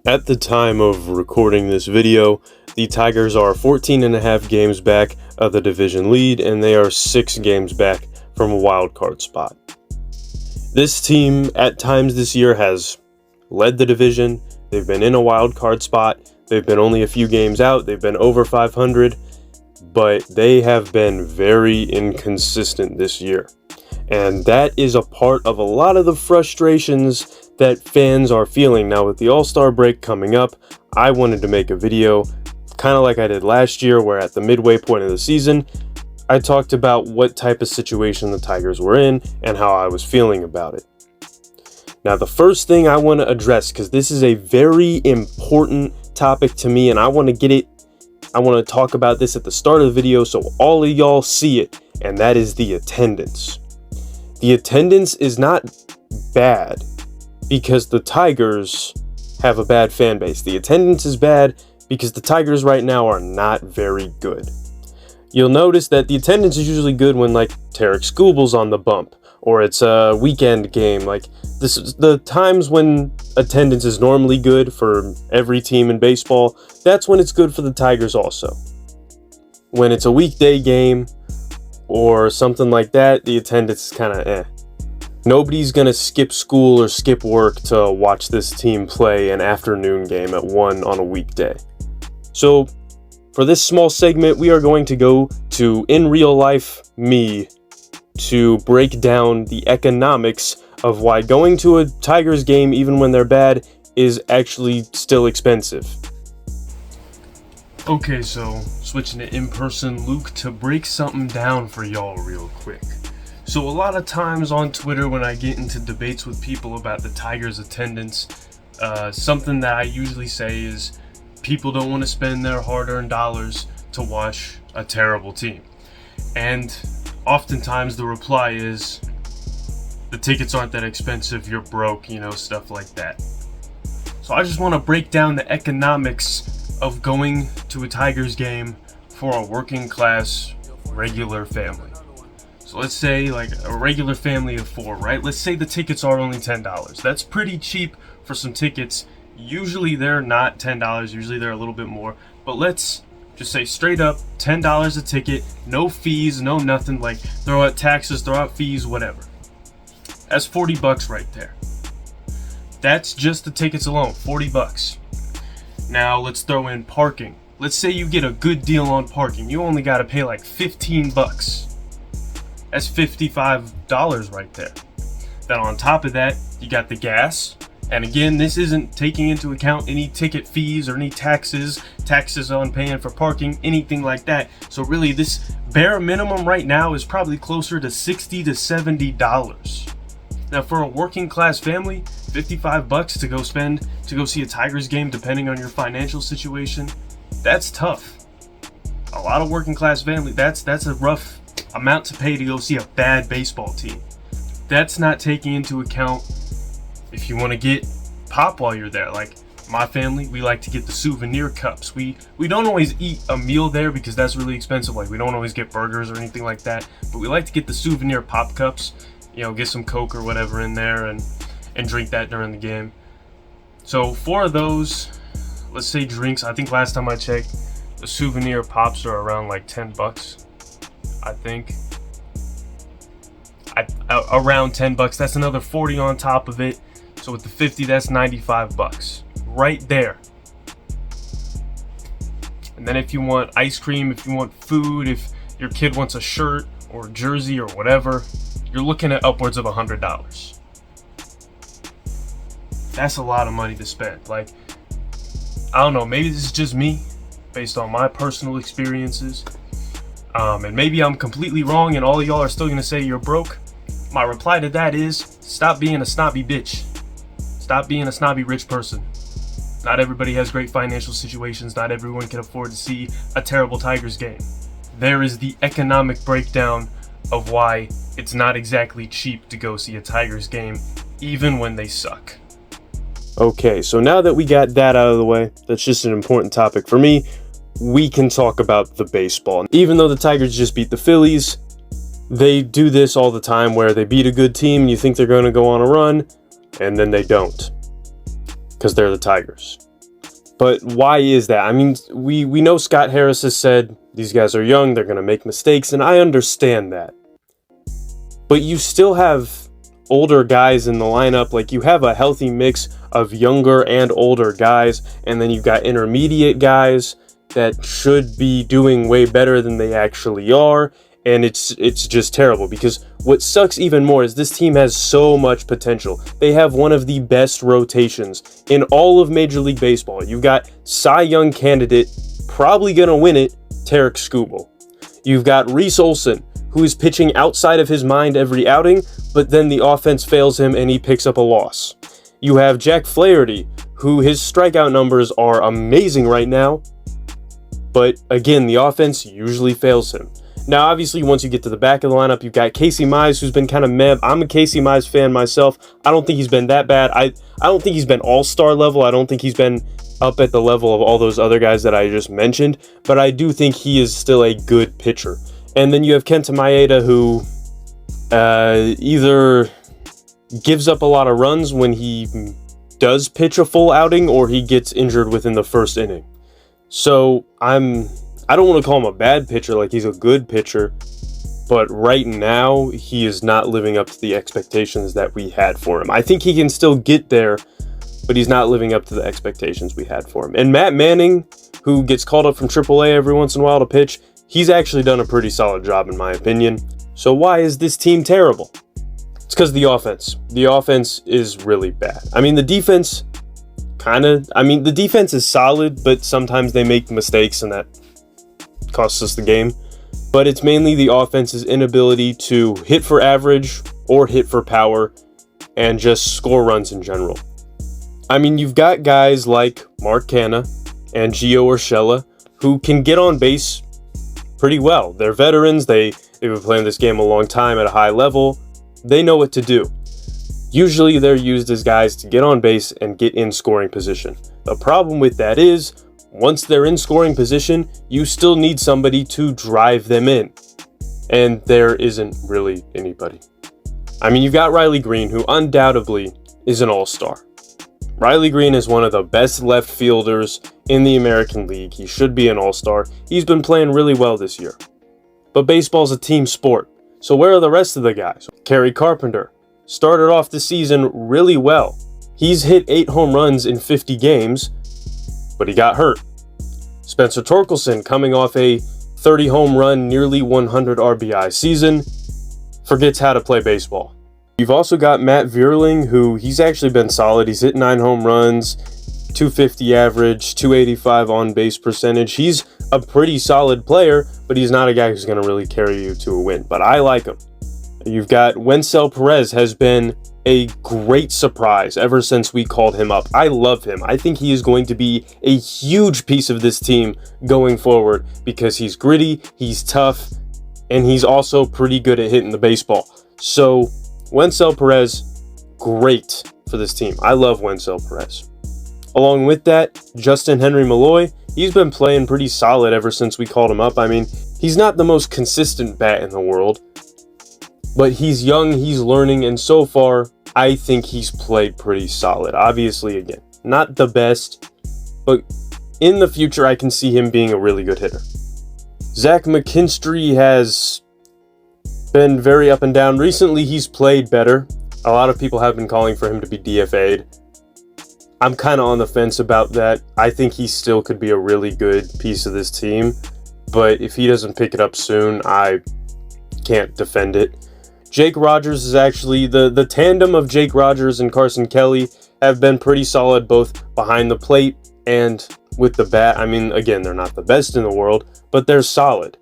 At the time of recording this video, the Tigers are 14.5 games back of the division lead, and they are 6 games back from a wild card spot. This team, at times this year, has led the division. They've been in a wild card spot. They've been only a few games out. They've been over 500, but they have been very inconsistent this year. And that is a part of a lot of the frustrations that fans are feeling. Now, with the All-Star break coming up, I wanted to make a video kind of like I did last year, where at the midway point of the season, I talked about what type of situation the Tigers were in and how I was feeling about it. Now, the first thing I want to address, because this is a very important topic to me, and I want to talk about this at the start of the video so all of y'all see it, and that is the attendance. The attendance is not bad because the Tigers have a bad fan base. The attendance is bad because the Tigers right now are not very good. You'll notice that the attendance is usually good when, like, Tarek Skubel's on the bump, or it's a weekend game. Like, this is the times when attendance is normally good for every team in baseball. That's when it's good for the Tigers also. When it's a weekday game or something like that, the attendance is kind of eh. Nobody's gonna skip school or skip work to watch this team play an afternoon game at 1 on a weekday. So for this small segment, we are going to go to In Real Life Me to break down the economics of why going to a Tigers game, even when they're bad, is actually still expensive. Okay, so switching to in-person Luke to break something down for y'all real quick. So a lot of times on Twitter, when I get into debates with people about the Tigers attendance, something that I usually say is people don't want to spend their hard-earned dollars to watch a terrible team. And oftentimes the reply is, the tickets aren't that expensive, you're broke, stuff like that. So I just want to break down the economics of going to a Tigers game for a working class regular family. So let's say like a regular family of 4, right? Let's say the tickets are only $10. That's pretty cheap for some tickets. Usually they're not $10, usually they're a little bit more, but let's just say straight up $10 a ticket, no fees, no nothing, like throw out taxes, throw out fees, whatever. That's $40 right there. That's just the tickets alone, $40. Now let's throw in parking. Let's say you get a good deal on parking. You only got to pay like $15. That's $55 right there. Then on top of that, you got the gas. And again, this isn't taking into account any ticket fees or any taxes on paying for parking, anything like that. So really, this bare minimum right now is probably closer to $60 to $70. Now for a working class family, $55 to go see a Tigers game, depending on your financial situation, that's tough. A lot of working class family, that's a rough amount to pay to go see a bad baseball team. That's not taking into account if you want to get pop while you're there. Like my family, we like to get the souvenir cups. We don't always eat a meal there because that's really expensive. Like we don't always get burgers or anything like that, but we like to get the souvenir pop cups, get some Coke or whatever in there and drink that during the game. So 4 of those, let's say drinks, I think last time I checked, the souvenir pops are around like $10, I think. Around $10, that's another 40 on top of it. So with the 50, that's $95 right there. And then if you want ice cream, if you want food, if your kid wants a shirt or a jersey or whatever, you're looking at upwards of $100. That's a lot of money to spend. Like, I don't know, maybe this is just me based on my personal experiences. And maybe I'm completely wrong and all of y'all are still gonna say you're broke. My reply to that is, stop being a snobby bitch. Stop being a snobby rich person. Not everybody has great financial situations. Not everyone can afford to see a terrible Tigers game. There is the economic breakdown of why it's not exactly cheap to go see a Tigers game, even when they suck. Okay, so now that we got that out of the way, that's just an important topic for me, we can talk about the baseball. Even though the Tigers just beat the Phillies, they do this all the time where they beat a good team and you think they're going to go on a run, and then they don't, because they're the Tigers. But why is that? I mean, we know Scott Harris has said these guys are young, they're going to make mistakes, and I understand that. But you still have older guys in the lineup. Like, you have a healthy mix of younger and older guys, and then you've got intermediate guys that should be doing way better than they actually are, and it's just terrible. Because what sucks even more is this team has so much potential. They have one of the best rotations in all of Major League Baseball. You've got Cy Young candidate, probably gonna win it, Tarek Skubal. You've got Reese Olson, who is pitching outside of his mind every outing, but then the offense fails him and he picks up a loss. You have Jack Flaherty, who his strikeout numbers are amazing right now, but again, the offense usually fails him. Now, obviously, once you get to the back of the lineup, you've got Casey Mize, who's been kind of meh. I'm a Casey Mize fan myself. I don't think he's been that bad. I don't think he's been all-star level. I don't think he's been up at the level of all those other guys that I just mentioned, but I do think he is still a good pitcher. And then you have Kenta Maeda, who either gives up a lot of runs when he does pitch a full outing, or he gets injured within the first inning. So I don't want to call him a bad pitcher, like he's a good pitcher, but right now he is not living up to the expectations that we had for him. I think he can still get there, but he's not living up to the expectations we had for him. And Matt Manning, who gets called up from AAA every once in a while to pitch, he's actually done a pretty solid job in my opinion. So why is this team terrible? It's because of the offense. The offense is really bad. I mean, the defense the defense is solid, but sometimes they make mistakes and that costs us the game. But it's mainly the offense's inability to hit for average or hit for power and just score runs in general. I mean, you've got guys like Mark Canha and Gio Urshela who can get on base pretty well. They're veterans. They've been playing this game a long time at a high level. They know what to do. Usually they're used as guys to get on base and get in scoring position. The problem with that is, once they're in scoring position, you still need somebody to drive them in. And there isn't really anybody. I mean, you've got Riley Green, who undoubtedly is an all-star. Riley Green is one of the best left fielders in the American League. He should be an all-star. He's been playing really well this year. But baseball's a team sport. So where are the rest of the guys? Kerry Carpenter started off the season really well. He's hit 8 home runs in 50 games, but he got hurt. Spencer Torkelson, coming off a 30 home run, nearly 100 RBI season, forgets how to play baseball. You've also got Matt Vierling, who he's actually been solid. He's hit 9 home runs, 250 average, 285 on base percentage. He's a pretty solid player, but he's not a guy who's going to really carry you to a win. But I like him. You've got Wencel Perez, has been a great surprise ever since we called him up. I love him. I think he is going to be a huge piece of this team going forward because he's gritty, he's tough, and he's also pretty good at hitting the baseball. So Wencel Perez, great for this team. I love Wencel Perez. Along with that, Justin Henry Malloy, he's been playing pretty solid ever since we called him up. I mean, he's not the most consistent bat in the world, but he's young, he's learning, and so far, I think he's played pretty solid. Obviously, again, not the best, but in the future, I can see him being a really good hitter. Zach McKinstry has been very up and down. Recently, he's played better. A lot of people have been calling for him to be DFA'd. I'm kind of on the fence about that. I think he still could be a really good piece of this team, but if he doesn't pick it up soon, I can't defend it. Jake Rogers is actually, the tandem of Jake Rogers and Carson Kelly have been pretty solid, both behind the plate and with the bat. I mean, again, they're not the best in the world, but they're solid.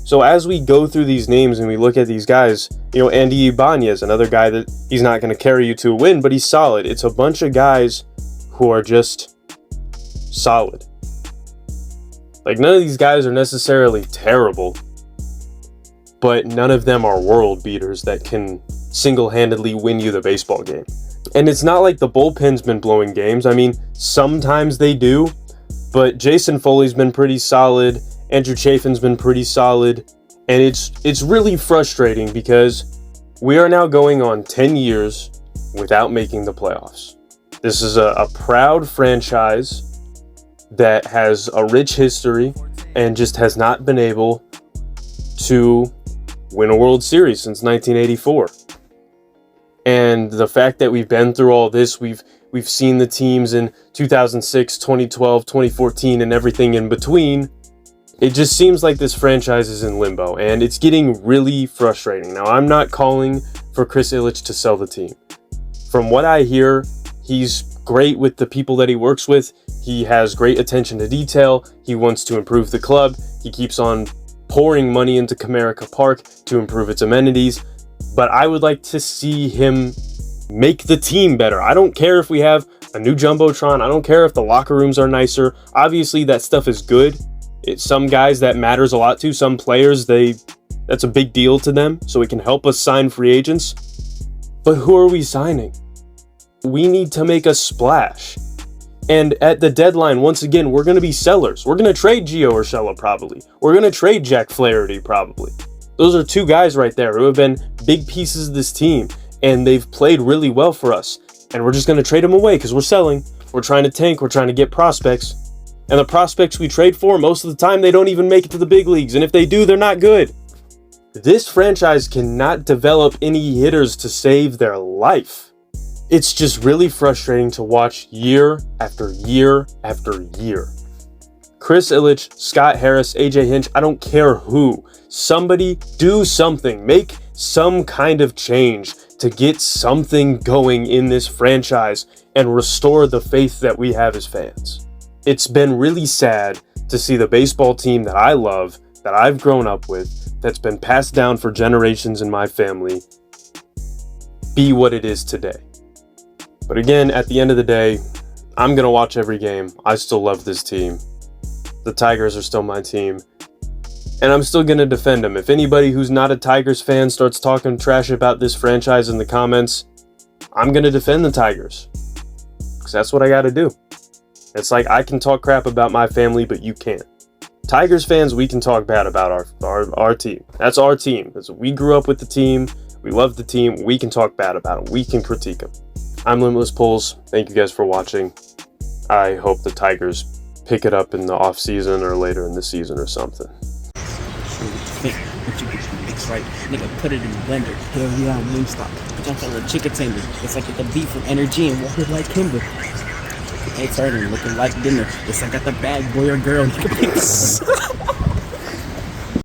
So as we go through these names and we look at these guys, Andy Ibanez, another guy that he's not going to carry you to a win, but he's solid. It's a bunch of guys who are just solid. Like, none of these guys are necessarily terrible, but none of them are world beaters that can single-handedly win you the baseball game. And it's not like the bullpen's been blowing games. I mean, sometimes they do, but Jason Foley's been pretty solid. Andrew Chafin's been pretty solid. And it's really frustrating because we are now going on 10 years without making the playoffs. This is a proud franchise that has a rich history and just has not been able to win a World Series since 1984. And the fact that we've been through all this, we've seen the teams in 2006, 2012, 2014, and everything in between. It just seems like this franchise is in limbo, and it's getting really frustrating. Now, I'm not calling for Chris Ilitch to sell the team. From what I hear, he's great with the people that he works with. He has great attention to detail. He wants to improve the club. He keeps on pouring money into Comerica Park to improve its amenities. But I would like to see him make the team better. I don't care if we have a new Jumbotron. I don't care if the locker rooms are nicer. Obviously, that stuff is good. Some guys that matters a lot to. Some players, that's a big deal to them. So it can help us sign free agents. But who are we signing? We need to make a splash. And at the deadline, once again, we're going to be sellers. We're going to trade Gio Urshela probably. We're going to trade Jack Flaherty probably. Those are two guys right there who have been big pieces of this team. And they've played really well for us. And we're just going to trade them away because we're selling. We're trying to tank. We're trying to get prospects. And the prospects we trade for, most of the time, they don't even make it to the big leagues. And if they do, they're not good. This franchise cannot develop any hitters to save their life. It's just really frustrating to watch year after year after year. Chris Ilitch, Scott Harris, AJ Hinch, I don't care who. Somebody do something. Make some kind of change to get something going in this franchise and restore the faith that we have as fans. It's been really sad to see the baseball team that I love, that I've grown up with, that's been passed down for generations in my family, be what it is today. But again, at the end of the day, I'm going to watch every game. I still love this team. The Tigers are still my team. And I'm still going to defend them. If anybody who's not a Tigers fan starts talking trash about this franchise in the comments, I'm going to defend the Tigers. Because that's what I got to do. It's like I can talk crap about my family, but you can't. Tigers fans, we can talk bad about our team. That's our team. We grew up with the team. We love the team. We can talk bad about them. We can critique them. I'm Limitless Pulls. Thank you guys for watching. I hope the Tigers pick it up in the off season or later in the season or something. But you can mix right, nigga, put it in the blender. Hell yeah, Wingstop. Bitch, I'm selling chicken tenders. It's like the beef with energy and water like Kimber. Hey, turning, looking like dinner. It's like I got the bag, boy or girl.